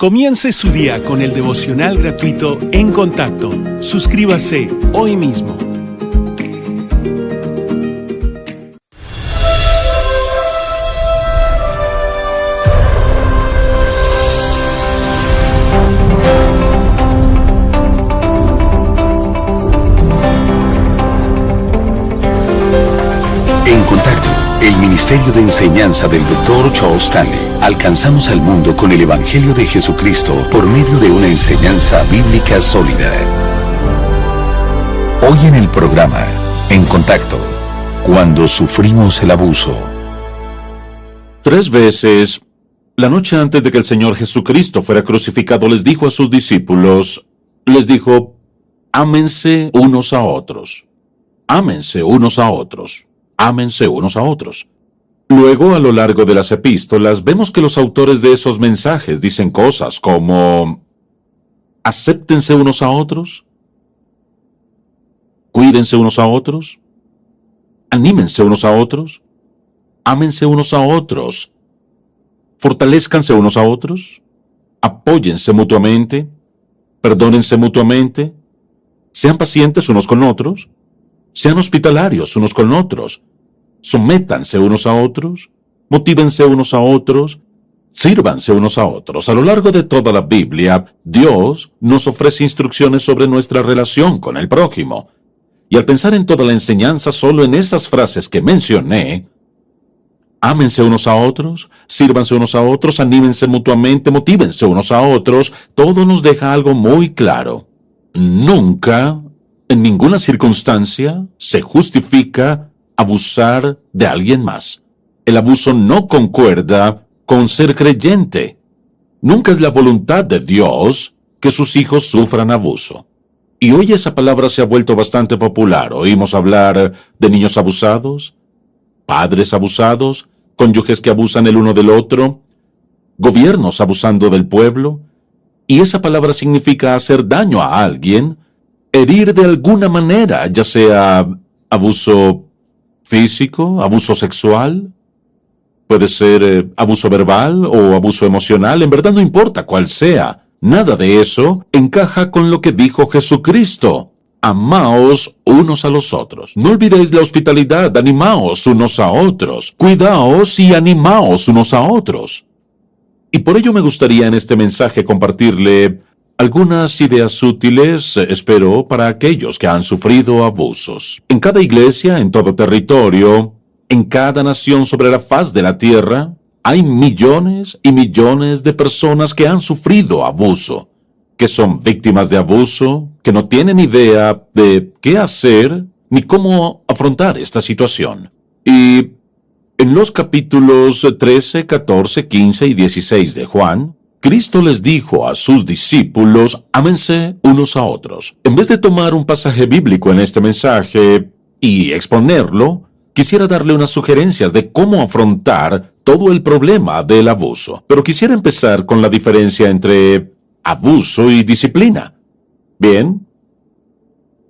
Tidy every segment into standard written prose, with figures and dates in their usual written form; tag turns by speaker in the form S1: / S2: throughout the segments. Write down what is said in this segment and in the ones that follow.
S1: Comience su día con el devocional gratuito En Contacto. Suscríbase hoy mismo.
S2: En Contacto, el Ministerio de Enseñanza del Dr. Charles Stanley. Alcanzamos al mundo con el Evangelio de Jesucristo por medio de una enseñanza bíblica sólida. Hoy en el programa, En Contacto, cuando sufrimos el abuso.
S3: 3 veces, la noche antes de que el Señor Jesucristo fuera crucificado, les dijo a sus discípulos, ámense unos a otros. Ámense unos a otros. Ámense unos a otros. Luego, a lo largo de las epístolas, vemos que los autores de esos mensajes dicen cosas como: acéptense unos a otros, cuídense unos a otros, anímense unos a otros, ámense unos a otros, fortalezcanse unos a otros, apóyense mutuamente, perdónense mutuamente, sean pacientes unos con otros, sean hospitalarios unos con otros, sométanse unos a otros, motívense unos a otros, sírvanse unos a otros. A lo largo de toda la Biblia, Dios nos ofrece instrucciones sobre nuestra relación con el prójimo. Y al pensar en toda la enseñanza solo en esas frases que mencioné, ámense unos a otros, sírvanse unos a otros, anímense mutuamente, motívense unos a otros, todo nos deja algo muy claro. Nunca, en ninguna circunstancia, se justifica abusar de alguien más. El abuso no concuerda con ser creyente. Nunca es la voluntad de Dios que sus hijos sufran abuso. Y hoy esa palabra se ha vuelto bastante popular. Oímos hablar de niños abusados, padres abusados, cónyuges que abusan el uno del otro, gobiernos abusando del pueblo. Y esa palabra significa hacer daño a alguien, herir de alguna manera, ya sea abuso físico, abuso sexual, puede ser abuso verbal o abuso emocional, en verdad no importa cuál sea. Nada de eso encaja con lo que dijo Jesucristo. Amaos unos a los otros. No olvidéis la hospitalidad, animaos unos a otros. Cuidaos y animaos unos a otros. Y por ello me gustaría en este mensaje compartirle algunas ideas útiles, espero, para aquellos que han sufrido abusos. En cada iglesia, en todo territorio, en cada nación sobre la faz de la tierra, hay millones y millones de personas que han sufrido abuso, que son víctimas de abuso, que no tienen idea de qué hacer ni cómo afrontar esta situación. Y en los capítulos 13, 14, 15 y 16 de Juan, Cristo les dijo a sus discípulos, ámense unos a otros. En vez de tomar un pasaje bíblico en este mensaje y exponerlo, quisiera darle unas sugerencias de cómo afrontar todo el problema del abuso. Pero quisiera empezar con la diferencia entre abuso y disciplina. Bien,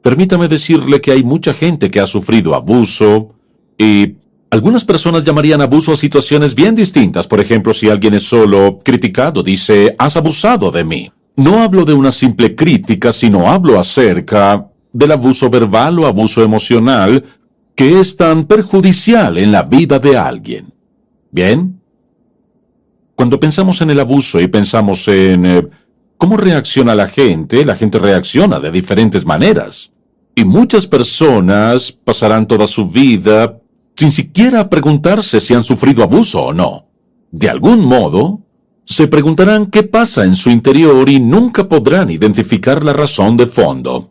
S3: permítame decirle que hay mucha gente que ha sufrido abuso y algunas personas llamarían abuso a situaciones bien distintas. Por ejemplo, si alguien es solo criticado, dice, has abusado de mí. No hablo de una simple crítica, sino hablo acerca del abuso verbal o abuso emocional que es tan perjudicial en la vida de alguien. ¿Bien? Cuando pensamos en el abuso y pensamos en cómo reacciona la gente reacciona de diferentes maneras. Y muchas personas pasarán toda su vida sin siquiera preguntarse si han sufrido abuso o no. De algún modo, se preguntarán qué pasa en su interior y nunca podrán identificar la razón de fondo.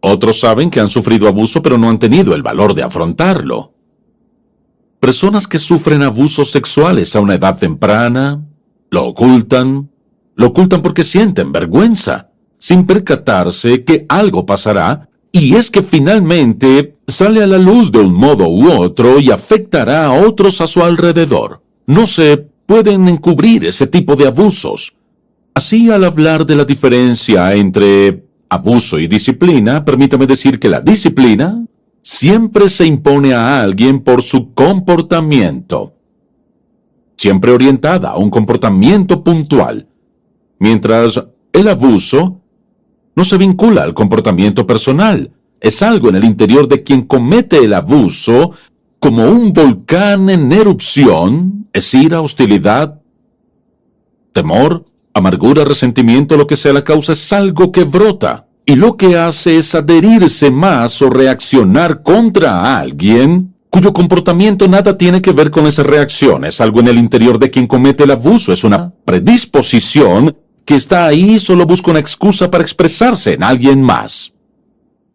S3: Otros saben que han sufrido abuso pero no han tenido el valor de afrontarlo. Personas que sufren abusos sexuales a una edad temprana, lo ocultan porque sienten vergüenza, sin percatarse que algo pasará. Y es que finalmente sale a la luz de un modo u otro y afectará a otros a su alrededor. No se pueden encubrir ese tipo de abusos. Así, al hablar de la diferencia entre abuso y disciplina, permítame decir que la disciplina siempre se impone a alguien por su comportamiento, siempre orientada a un comportamiento puntual. mientras el abuso no se vincula al comportamiento personal. Es algo en el interior de quien comete el abuso, como un volcán en erupción. Es ira, hostilidad, temor, amargura, resentimiento, lo que sea la causa, es algo que brota. Y lo que hace es adherirse más o reaccionar contra alguien cuyo comportamiento nada tiene que ver con esa reacción. Es algo en el interior de quien comete el abuso. Es una predisposición que está ahí y solo busca una excusa para expresarse en alguien más.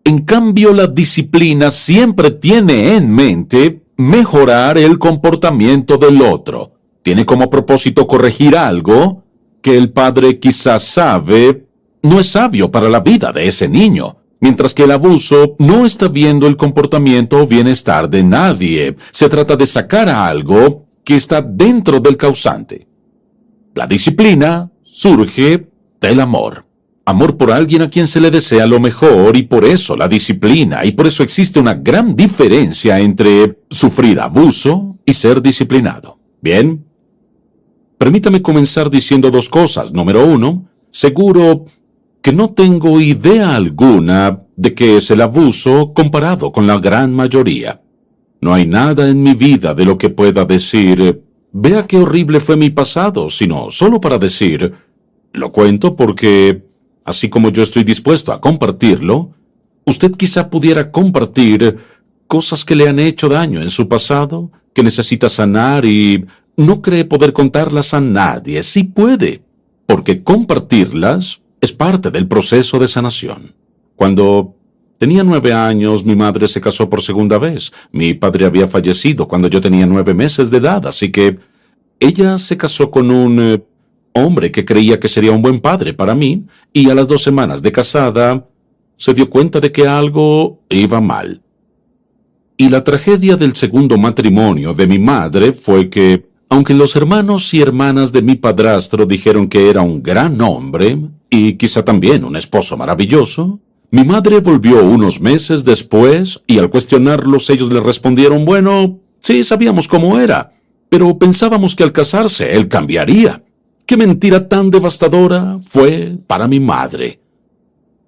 S3: En cambio, la disciplina siempre tiene en mente mejorar el comportamiento del otro. Tiene como propósito corregir algo que el padre quizás sabe no es sabio para la vida de ese niño, mientras que el abuso no está viendo el comportamiento o bienestar de nadie. Se trata de sacar a algo que está dentro del causante. La disciplina surge del amor. Amor por alguien a quien se le desea lo mejor, y por eso la disciplina, y por eso existe una gran diferencia entre sufrir abuso y ser disciplinado. Bien, permítame comenzar diciendo dos cosas. Número uno, seguro que no tengo idea alguna de qué es el abuso comparado con la gran mayoría. No hay nada en mi vida de lo que pueda decir, vea qué horrible fue mi pasado, sino solo para decir, lo cuento porque, así como yo estoy dispuesto a compartirlo, usted quizá pudiera compartir cosas que le han hecho daño en su pasado, que necesita sanar y no cree poder contarlas a nadie. Sí puede, porque compartirlas es parte del proceso de sanación. Cuando tenía 9 años, mi madre se casó por segunda vez. Mi padre había fallecido cuando yo tenía 9 meses de edad, así que ella se casó con un hombre que creía que sería un buen padre para mí, y a las 2 semanas de casada se dio cuenta de que algo iba mal. Y la tragedia del segundo matrimonio de mi madre fue que, aunque los hermanos y hermanas de mi padrastro dijeron que era un gran hombre, y quizá también un esposo maravilloso, mi madre volvió unos meses después, y al cuestionarlos ellos le respondieron, bueno, sí, sabíamos cómo era, pero pensábamos que al casarse él cambiaría. ¡Qué mentira tan devastadora fue para mi madre!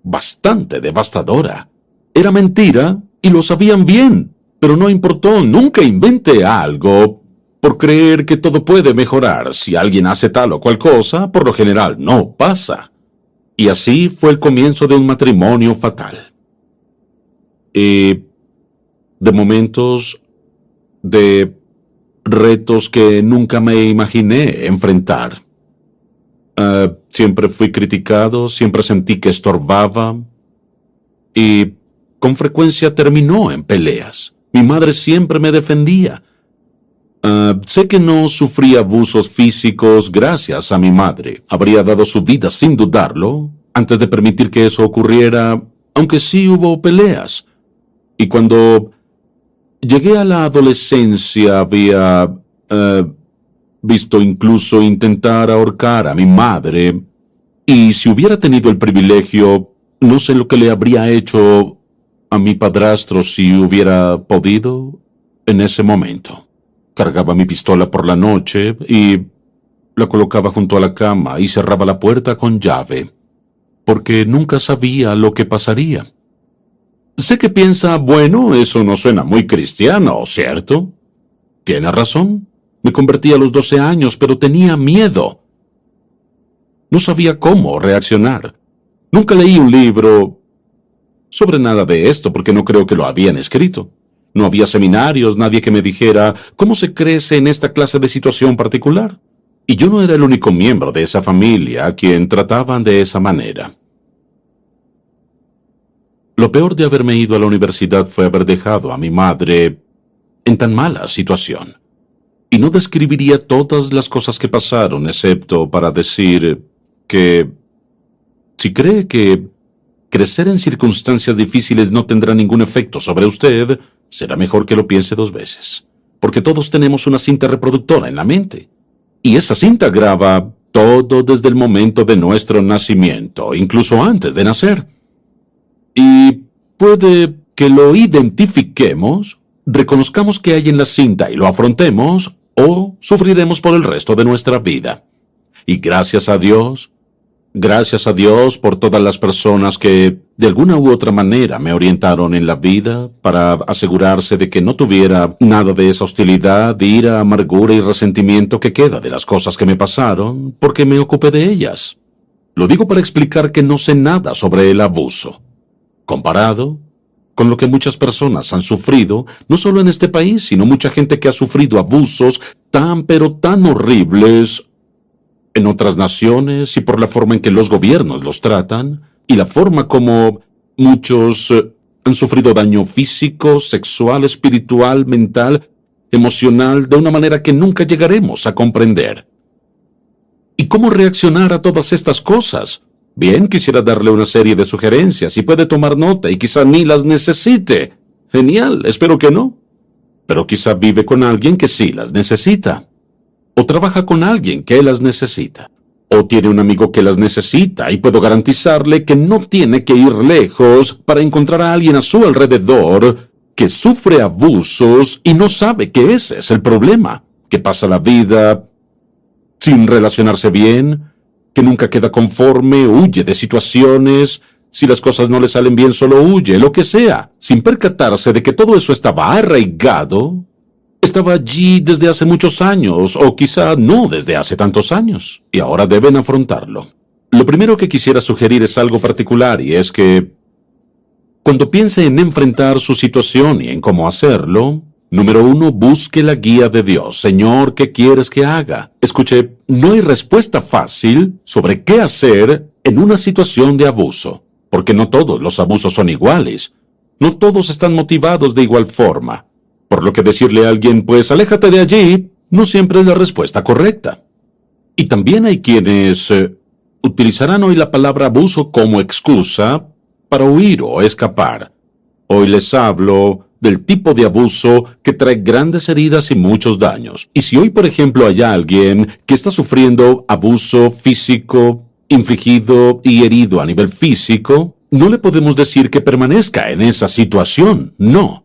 S3: Bastante devastadora. Era mentira y lo sabían bien, pero no importó. Nunca inventé algo por creer que todo puede mejorar. Si alguien hace tal o cual cosa, por lo general no pasa. Y así fue el comienzo de un matrimonio fatal. De momentos, de retos que nunca me imaginé enfrentar. Siempre fui criticado, siempre sentí que estorbaba y con frecuencia terminó en peleas. Mi madre siempre me defendía. Sé que no sufrí abusos físicos gracias a mi madre. Habría dado su vida sin dudarlo antes de permitir que eso ocurriera, aunque sí hubo peleas. Y cuando llegué a la adolescencia había visto incluso intentar ahorcar a mi madre, y si hubiera tenido el privilegio, no sé lo que le habría hecho a mi padrastro si hubiera podido en ese momento. Cargaba mi pistola por la noche y la colocaba junto a la cama y cerraba la puerta con llave, porque nunca sabía lo que pasaría. Sé que piensa, bueno, eso no suena muy cristiano, ¿cierto? Tiene razón. Me convertí a los 12 años, pero tenía miedo. No sabía cómo reaccionar. Nunca leí un libro sobre nada de esto, porque no creo que lo habían escrito. No había seminarios, nadie que me dijera cómo se crece en esta clase de situación particular. Y yo no era el único miembro de esa familia a quien trataban de esa manera. Lo peor de haberme ido a la universidad fue haber dejado a mi madre en tan mala situación. Y no describiría todas las cosas que pasaron, excepto para decir que si cree que crecer en circunstancias difíciles no tendrá ningún efecto sobre usted, será mejor que lo piense 2 veces. Porque todos tenemos una cinta reproductora en la mente. Y esa cinta graba todo desde el momento de nuestro nacimiento, incluso antes de nacer. Y puede que lo identifiquemos, reconozcamos qué hay en la cinta y lo afrontemos, o sufriremos por el resto de nuestra vida. Y gracias a Dios, Gracias a Dios por todas las personas que de alguna u otra manera me orientaron en la vida para asegurarse de que no tuviera nada de esa hostilidad, ira, amargura y resentimiento que queda de las cosas que me pasaron, porque me ocupé de ellas. Lo digo para explicar que no sé nada sobre el abuso. Comparado con lo que muchas personas han sufrido, no solo en este país, sino mucha gente que ha sufrido abusos tan pero tan horribles en otras naciones y por la forma en que los gobiernos los tratan y la forma como muchos han sufrido daño físico, sexual, espiritual, mental, emocional, de una manera que nunca llegaremos a comprender. ¿Y cómo reaccionar a todas estas cosas? Bien, quisiera darle una serie de sugerencias y puede tomar nota y quizá ni las necesite. Genial, espero que no. Pero quizá vive con alguien que sí las necesita. O trabaja con alguien que las necesita. O tiene un amigo que las necesita y puedo garantizarle que no tiene que ir lejos para encontrar a alguien a su alrededor que sufre abusos y no sabe que ese es el problema, que pasa la vida sin relacionarse bien, que nunca queda conforme, huye de situaciones, si las cosas no le salen bien solo huye, lo que sea, sin percatarse de que todo eso estaba arraigado. Estaba allí desde hace muchos años, o quizá no desde hace tantos años, y ahora deben afrontarlo. Lo primero que quisiera sugerir es algo particular, y es que cuando piense en enfrentar su situación y en cómo hacerlo, número 1, busque la guía de Dios. Señor, ¿qué quieres que haga? Escuche, no hay respuesta fácil sobre qué hacer en una situación de abuso, porque no todos los abusos son iguales, no todos están motivados de igual forma. Por lo que decirle a alguien, pues aléjate de allí, no siempre es la respuesta correcta. Y también hay quienes utilizarán hoy la palabra abuso como excusa para huir o escapar. Hoy les hablo del tipo de abuso que trae grandes heridas y muchos daños. Y si hoy, por ejemplo, hay alguien que está sufriendo abuso físico, infligido y herido a nivel físico, no le podemos decir que permanezca en esa situación, no.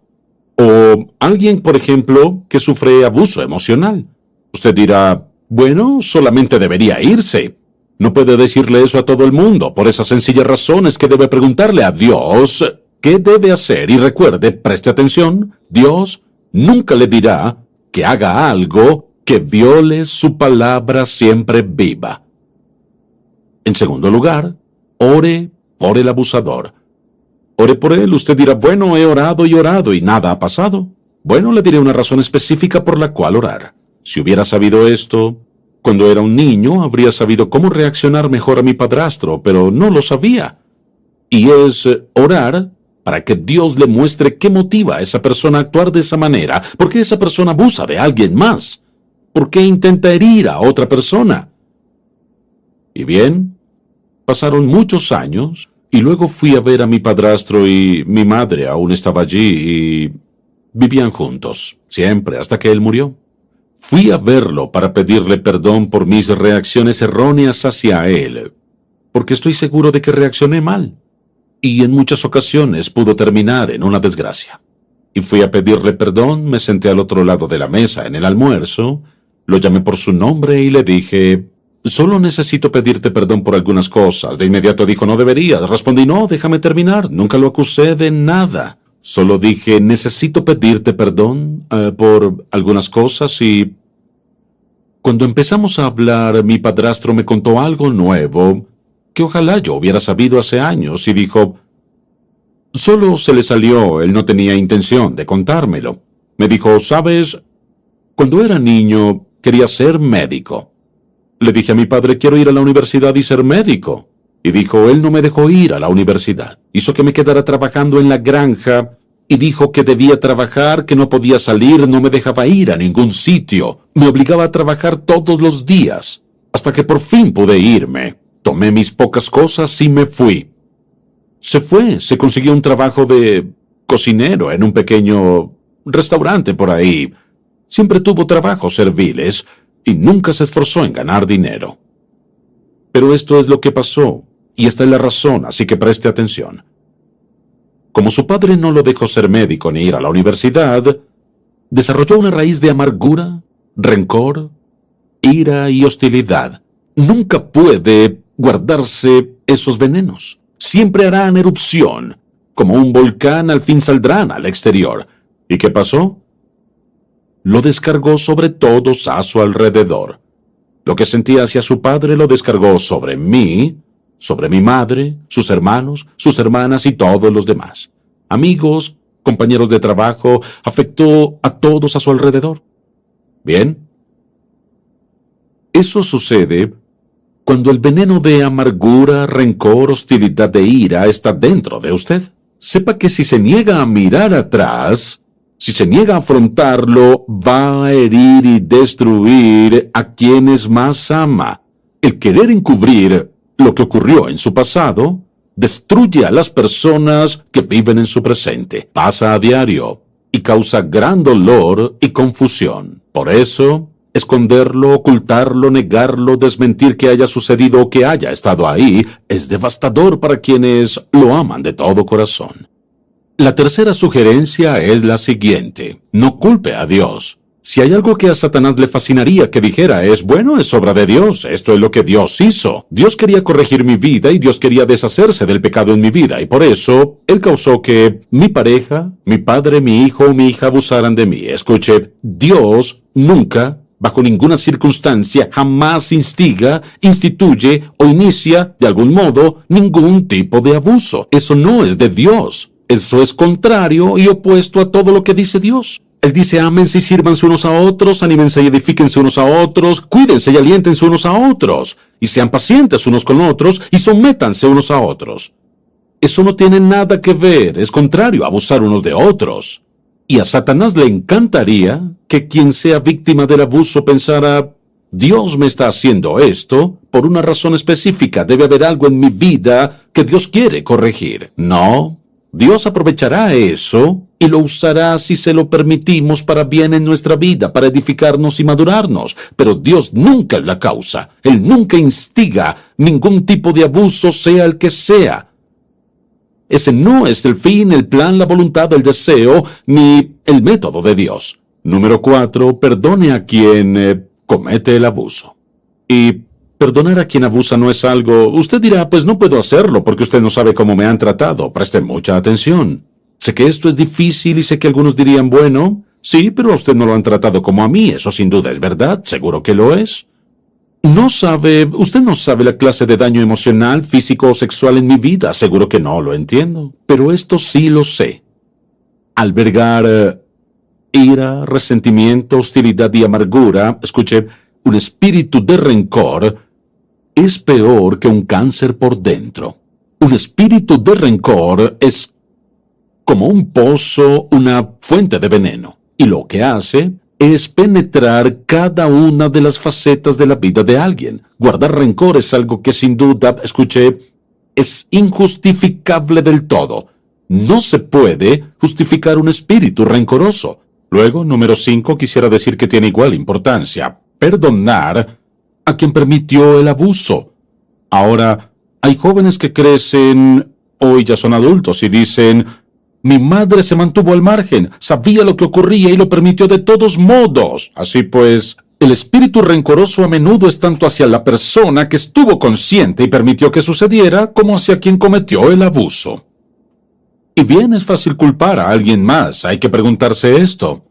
S3: O alguien, por ejemplo, que sufre abuso emocional. Usted dirá, bueno, solamente debería irse. No puede decirle eso a todo el mundo. Por esa sencilla razón es que debe preguntarle a Dios qué debe hacer. Y recuerde, preste atención, Dios nunca le dirá que haga algo que viole su palabra siempre viva. En segundo lugar, ore por el abusador. Ore por él. Usted dirá, bueno, he orado y nada ha pasado. Bueno, le diré una razón específica por la cual orar. Si hubiera sabido esto, cuando era un niño, habría sabido cómo reaccionar mejor a mi padrastro, pero no lo sabía. Y es orar para que Dios le muestre qué motiva a esa persona a actuar de esa manera. ¿Por qué esa persona abusa de alguien más? ¿Por qué intenta herir a otra persona? Y bien, pasaron muchos años. Y luego fui a ver a mi padrastro y mi madre aún estaba allí y vivían juntos, siempre, hasta que él murió. Fui a verlo para pedirle perdón por mis reacciones erróneas hacia él, porque estoy seguro de que reaccioné mal. Y en muchas ocasiones pudo terminar en una desgracia. Y fui a pedirle perdón, me senté al otro lado de la mesa en el almuerzo, lo llamé por su nombre y le dije, solo necesito pedirte perdón por algunas cosas. De inmediato dijo, no deberías. Respondí, no, déjame terminar. Nunca lo acusé de nada. Solo dije, necesito pedirte perdón por algunas cosas y... Cuando empezamos a hablar, mi padrastro me contó algo nuevo que ojalá yo hubiera sabido hace años y dijo, solo se le salió, él no tenía intención de contármelo. Me dijo, ¿sabes? Cuando era niño quería ser médico. Le dije a mi padre, quiero ir a la universidad y ser médico. Y dijo, él no me dejó ir a la universidad. Hizo que me quedara trabajando en la granja y dijo que debía trabajar, que no podía salir, no me dejaba ir a ningún sitio. Me obligaba a trabajar todos los días, hasta que por fin pude irme. Tomé mis pocas cosas y me fui. Se fue, se consiguió un trabajo de cocinero en un pequeño restaurante por ahí. Siempre tuvo trabajos serviles y nunca se esforzó en ganar dinero. Pero esto es lo que pasó, y esta es la razón, así que preste atención. Como su padre no lo dejó ser médico ni ir a la universidad, desarrolló una raíz de amargura, rencor, ira y hostilidad. Nunca puede guardarse esos venenos. Siempre harán erupción. Como un volcán, al fin saldrán al exterior. ¿Y qué pasó? Lo descargó sobre todos a su alrededor. Lo que sentía hacia su padre lo descargó sobre mí, sobre mi madre, sus hermanos, sus hermanas y todos los demás. Amigos, compañeros de trabajo, afectó a todos a su alrededor. Bien. Eso sucede cuando el veneno de amargura, rencor, hostilidad e ira está dentro de usted. Sepa que si se niega a mirar atrás, si se niega a afrontarlo, va a herir y destruir a quienes más ama. El querer encubrir lo que ocurrió en su pasado destruye a las personas que viven en su presente. Pasa a diario y causa gran dolor y confusión. Por eso, esconderlo, ocultarlo, negarlo, desmentir que haya sucedido o que haya estado ahí es devastador para quienes lo aman de todo corazón. La tercera sugerencia es la siguiente: no culpe a Dios. Si hay algo que a Satanás le fascinaría que dijera es, bueno, es obra de Dios, esto es lo que Dios hizo. Dios quería corregir mi vida y Dios quería deshacerse del pecado en mi vida, y por eso Él causó que mi pareja, mi padre, mi hijo o mi hija abusaran de mí. Escuche, Dios nunca, bajo ninguna circunstancia, jamás instiga, instituye o inicia, de algún modo, ningún tipo de abuso. Eso no es de Dios. Eso es contrario y opuesto a todo lo que dice Dios. Él dice, ámense y sírvanse unos a otros, anímense y edifíquense unos a otros, cuídense y aliéntense unos a otros, y sean pacientes unos con otros, y sométanse unos a otros. Eso no tiene nada que ver, es contrario a abusar unos de otros. Y a Satanás le encantaría que quien sea víctima del abuso pensara, Dios me está haciendo esto por una razón específica, debe haber algo en mi vida que Dios quiere corregir. No, Dios aprovechará eso y lo usará si se lo permitimos para bien en nuestra vida, para edificarnos y madurarnos. Pero Dios nunca es la causa. Él nunca instiga ningún tipo de abuso, sea el que sea. Ese no es el fin, el plan, la voluntad, el deseo, ni el método de Dios. Número 4, perdone a quien comete el abuso. Y perdonar a quien abusa no es algo... Usted dirá, pues no puedo hacerlo porque usted no sabe cómo me han tratado. Preste mucha atención. Sé que esto es difícil y sé que algunos dirían, bueno, sí, pero a usted no lo han tratado como a mí. Eso sin duda es verdad. Seguro que lo es. Usted no sabe la clase de daño emocional, físico o sexual en mi vida. Seguro que no lo entiendo. Pero esto sí lo sé. Albergar ira, resentimiento, hostilidad y amargura, escuche, un espíritu de rencor, es peor que un cáncer por dentro. Un espíritu de rencor es como un pozo, una fuente de veneno. Y lo que hace es penetrar cada una de las facetas de la vida de alguien. Guardar rencor es algo que sin duda, escuché, es injustificable del todo. No se puede justificar un espíritu rencoroso. Luego, número 5, quisiera decir que tiene igual importancia. Perdonar a quien permitió el abuso. Ahora, hay jóvenes que crecen, hoy ya son adultos, y dicen, mi madre se mantuvo al margen, sabía lo que ocurría y lo permitió de todos modos. Así pues, el espíritu rencoroso a menudo es tanto hacia la persona que estuvo consciente y permitió que sucediera, como hacia quien cometió el abuso. Y bien, es fácil culpar a alguien más. Hay que preguntarse esto.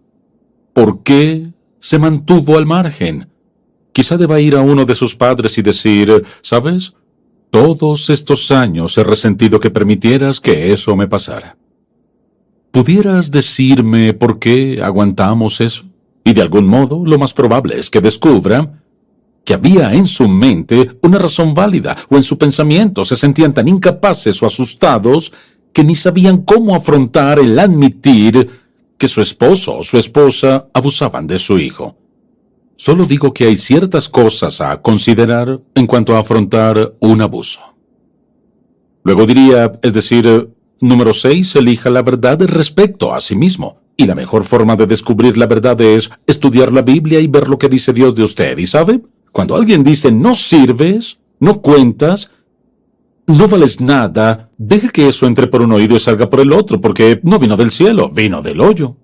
S3: ¿Por qué se mantuvo al margen? Quizá deba ir a uno de sus padres y decir, ¿sabes? Todos estos años he resentido que permitieras que eso me pasara. ¿Pudieras decirme por qué aguantamos eso? Y de algún modo, lo más probable es que descubra que había en su mente una razón válida, o en su pensamiento se sentían tan incapaces o asustados que ni sabían cómo afrontar el admitir que su esposo o su esposa abusaban de su hijo. Solo digo que hay ciertas cosas a considerar en cuanto a afrontar un abuso. Luego diría, es decir, número 6, elija la verdad respecto a sí mismo. Y la mejor forma de descubrir la verdad es estudiar la Biblia y ver lo que dice Dios de usted. ¿Y sabe? Cuando alguien dice no sirves, no cuentas, no vales nada, deje que eso entre por un oído y salga por el otro, porque no vino del cielo, vino del hoyo.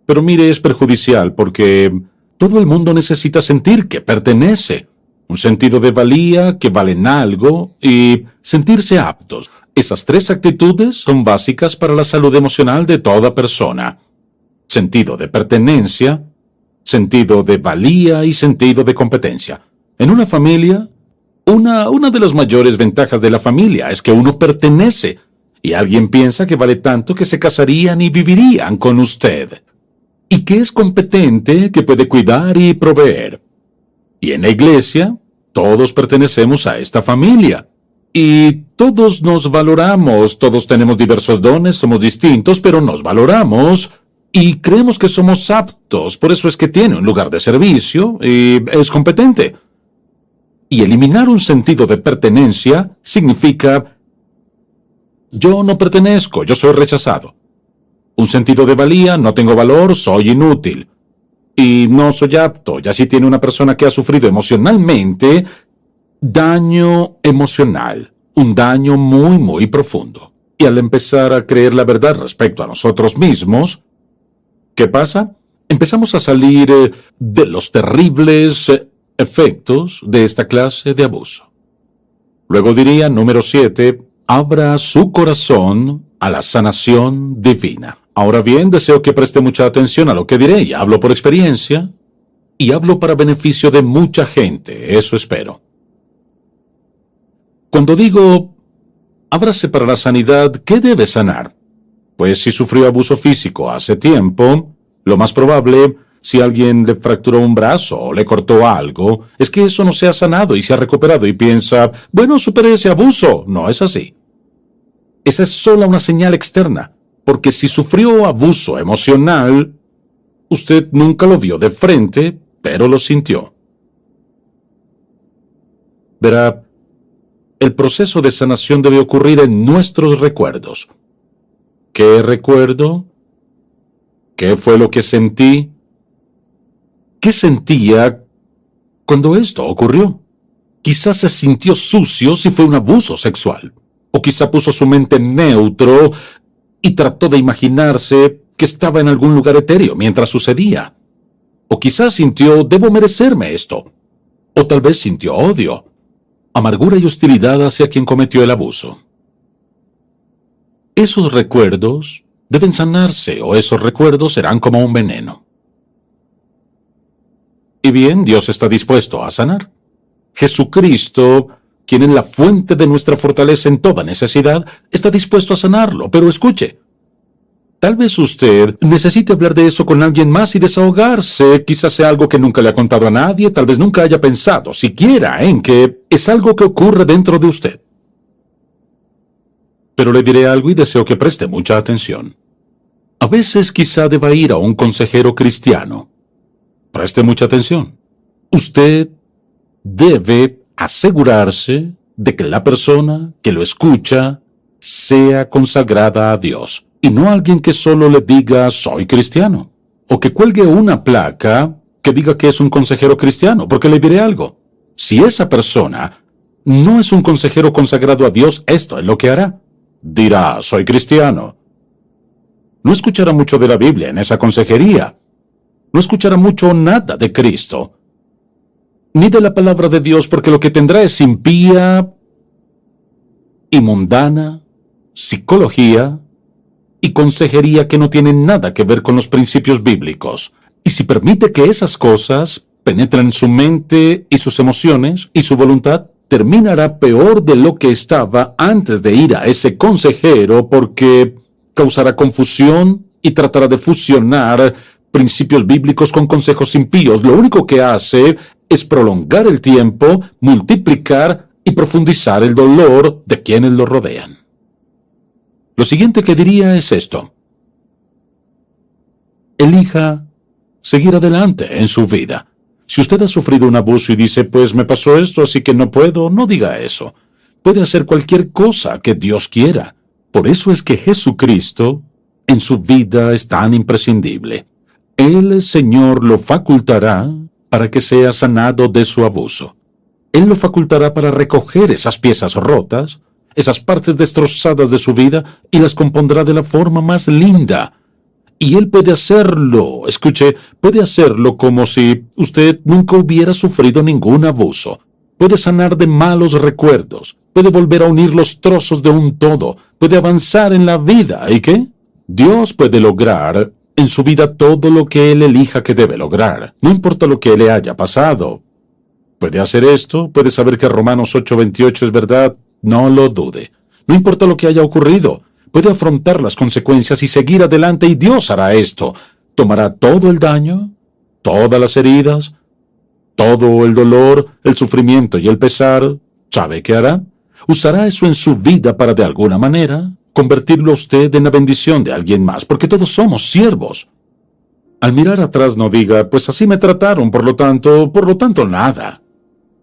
S3: Pero mire, es perjudicial porque todo el mundo necesita sentir que pertenece. un sentido de valía, que valen algo, y sentirse aptos. Esas tres actitudes son básicas para la salud emocional de toda persona. Sentido de pertenencia, sentido de valía y sentido de competencia. En una familia, una de las mayores ventajas de la familia es que uno pertenece, y alguien piensa que vale tanto que se casarían y vivirían con usted, y que es competente, que puede cuidar y proveer. Y en la iglesia, todos pertenecemos a esta familia. Y todos nos valoramos, todos tenemos diversos dones, somos distintos, pero nos valoramos y creemos que somos aptos. Por eso es que tiene un lugar de servicio y es competente. Y eliminar un sentido de pertenencia significa: yo no pertenezco, yo soy rechazado. Un sentido de valía: no tengo valor, soy inútil. Y no soy apto. Y así tiene una persona que ha sufrido emocionalmente daño emocional, un daño muy, muy profundo. Y al empezar a creer la verdad respecto a nosotros mismos, ¿qué pasa? Empezamos a salir de los terribles efectos de esta clase de abuso. Luego diría, número 7, abra su corazón a la sanación divina. Ahora bien, deseo que preste mucha atención a lo que diré, y hablo por experiencia, y hablo para beneficio de mucha gente, eso espero. Cuando digo, ábrase para la sanidad, ¿qué debe sanar? Pues si sufrió abuso físico hace tiempo, lo más probable, si alguien le fracturó un brazo o le cortó algo, es que eso no se ha sanado y se ha recuperado y piensa, bueno, superé ese abuso. No es así. Esa es solo una señal externa, porque si sufrió abuso emocional, usted nunca lo vio de frente, pero lo sintió. Verá, el proceso de sanación debe ocurrir en nuestros recuerdos. ¿Qué recuerdo? ¿Qué fue lo que sentí? ¿Qué sentía cuando esto ocurrió? Quizás se sintió sucio si fue un abuso sexual. O quizá puso su mente en neutro y trató de imaginarse que estaba en algún lugar etéreo mientras sucedía. O quizás sintió, debo merecerme esto. O tal vez sintió odio, amargura y hostilidad hacia quien cometió el abuso. Esos recuerdos deben sanarse, o esos recuerdos serán como un veneno. Y bien, Dios está dispuesto a sanar. Jesucristo, quien es la fuente de nuestra fortaleza en toda necesidad, está dispuesto a sanarlo. Pero escuche, tal vez usted necesite hablar de eso con alguien más y desahogarse. Quizás sea algo que nunca le ha contado a nadie, tal vez nunca haya pensado siquiera en que es algo que ocurre dentro de usted. Pero le diré algo y deseo que preste mucha atención. A veces quizá deba ir a un consejero cristiano. Preste mucha atención. Usted debe asegurarse de que la persona que lo escucha sea consagrada a Dios, y no alguien que solo le diga soy cristiano, o que cuelgue una placa que diga que es un consejero cristiano, porque le diré algo. Si esa persona no es un consejero consagrado a Dios, esto es lo que hará. Dirá, soy cristiano. No escuchará mucho de la Biblia en esa consejería. No escuchará mucho o nada de Cristo, ni de la palabra de Dios, porque lo que tendrá es impía y mundana, psicología y consejería que no tienen nada que ver con los principios bíblicos. Y si permite que esas cosas penetren su mente y sus emociones y su voluntad, terminará peor de lo que estaba antes de ir a ese consejero, porque causará confusión y tratará de fusionar principios bíblicos con consejos impíos. Lo único que hace es prolongar el tiempo, multiplicar y profundizar el dolor de quienes lo rodean. Lo siguiente que diría es esto: elija seguir adelante en su vida. Si usted ha sufrido un abuso y dice, pues me pasó esto, así que no puedo, no diga eso. Puede hacer cualquier cosa que Dios quiera. Por eso es que Jesucristo en su vida es tan imprescindible. El Señor lo facultará para que sea sanado de su abuso. Él lo facultará para recoger esas piezas rotas, esas partes destrozadas de su vida, y las compondrá de la forma más linda. Y Él puede hacerlo, escuche, puede hacerlo como si usted nunca hubiera sufrido ningún abuso. puede sanar de malos recuerdos, puede volver a unir los trozos de un todo, puede avanzar en la vida. ¿Y qué? Dios puede lograr en su vida todo lo que Él elija que debe lograr, no importa lo que le haya pasado. ¿Puede hacer esto? ¿Puede saber que Romanos 8:28 es verdad? No lo dude. No importa lo que haya ocurrido, puede afrontar las consecuencias y seguir adelante, y Dios hará esto. Tomará todo el daño, todas las heridas, todo el dolor, el sufrimiento y el pesar. ¿Sabe qué hará? Usará eso en su vida para, de alguna manera, convertirlo a usted en la bendición de alguien más, porque todos somos siervos. Al mirar atrás no diga, pues así me trataron, por lo tanto nada.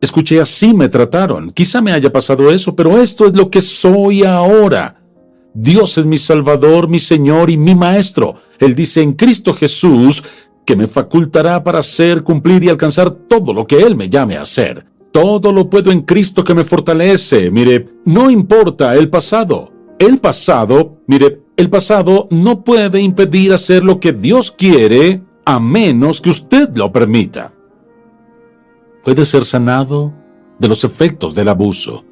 S3: Escuché, así me trataron. Quizá me haya pasado eso, pero esto es lo que soy ahora. Dios es mi Salvador, mi Señor y mi Maestro. Él dice en Cristo Jesús que me facultará para hacer, cumplir y alcanzar todo lo que Él me llame a hacer. Todo lo puedo en Cristo que me fortalece. Mire, no importa el pasado. El pasado no puede impedir hacer lo que Dios quiere, a menos que usted lo permita. Puede ser sanado de los efectos del abuso.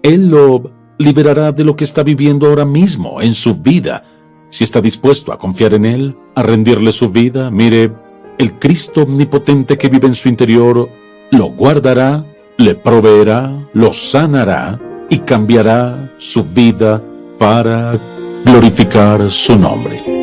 S3: Él lo liberará de lo que está viviendo ahora mismo en su vida. Si está dispuesto a confiar en Él, a rendirle su vida, mire, el Cristo omnipotente que vive en su interior lo guardará, le proveerá, lo sanará y cambiará su vida para glorificar su nombre.